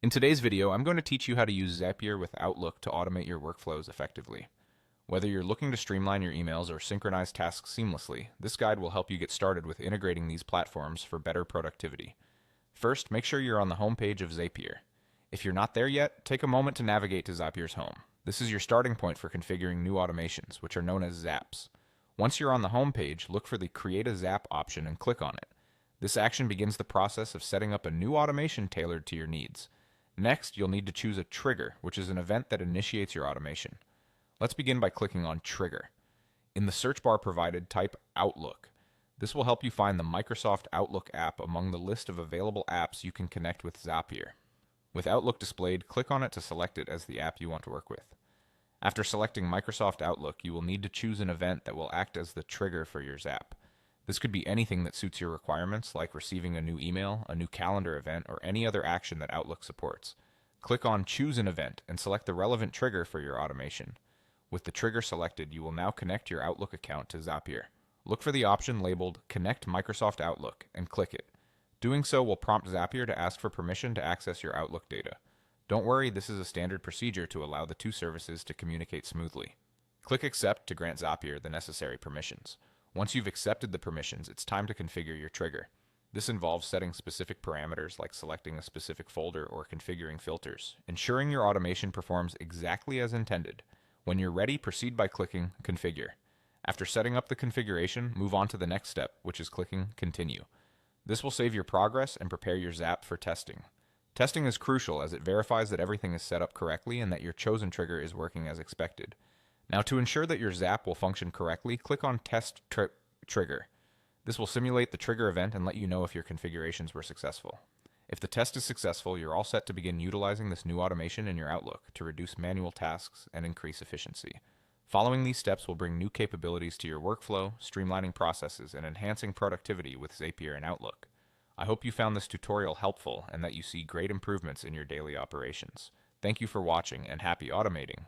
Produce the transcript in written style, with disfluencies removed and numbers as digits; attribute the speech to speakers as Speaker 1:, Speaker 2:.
Speaker 1: In today's video, I'm going to teach you how to use Zapier with Outlook to automate your workflows effectively. Whether you're looking to streamline your emails or synchronize tasks seamlessly, this guide will help you get started with integrating these platforms for better productivity. First, make sure you're on the home page of Zapier. If you're not there yet, take a moment to navigate to Zapier's home. This is your starting point for configuring new automations, which are known as zaps. Once you're on the home page, look for the Create a Zap option and click on it. This action begins the process of setting up a new automation tailored to your needs. Next, you'll need to choose a trigger, which is an event that initiates your automation. Let's begin by clicking on Trigger. In the search bar provided, type Outlook. This will help you find the Microsoft Outlook app among the list of available apps you can connect with Zapier. With Outlook displayed, click on it to select it as the app you want to work with. After selecting Microsoft Outlook, you will need to choose an event that will act as the trigger for your Zap. This could be anything that suits your requirements, like receiving a new email, a new calendar event, or any other action that Outlook supports. Click on Choose an Event and select the relevant trigger for your automation. With the trigger selected, you will now connect your Outlook account to Zapier. Look for the option labeled Connect Microsoft Outlook and click it. Doing so will prompt Zapier to ask for permission to access your Outlook data. Don't worry, this is a standard procedure to allow the two services to communicate smoothly. Click Accept to grant Zapier the necessary permissions. Once you've accepted the permissions, it's time to configure your trigger. This involves setting specific parameters like selecting a specific folder or configuring filters, ensuring your automation performs exactly as intended. When you're ready, proceed by clicking Configure. After setting up the configuration, move on to the next step, which is clicking Continue. This will save your progress and prepare your Zap for testing. Testing is crucial as it verifies that everything is set up correctly and that your chosen trigger is working as expected. Now, to ensure that your Zap will function correctly, click on Test Trigger. This will simulate the trigger event and let you know if your configurations were successful. If the test is successful, you're all set to begin utilizing this new automation in your Outlook to reduce manual tasks and increase efficiency. Following these steps will bring new capabilities to your workflow, streamlining processes, and enhancing productivity with Zapier and Outlook. I hope you found this tutorial helpful and that you see great improvements in your daily operations. Thank you for watching and happy automating.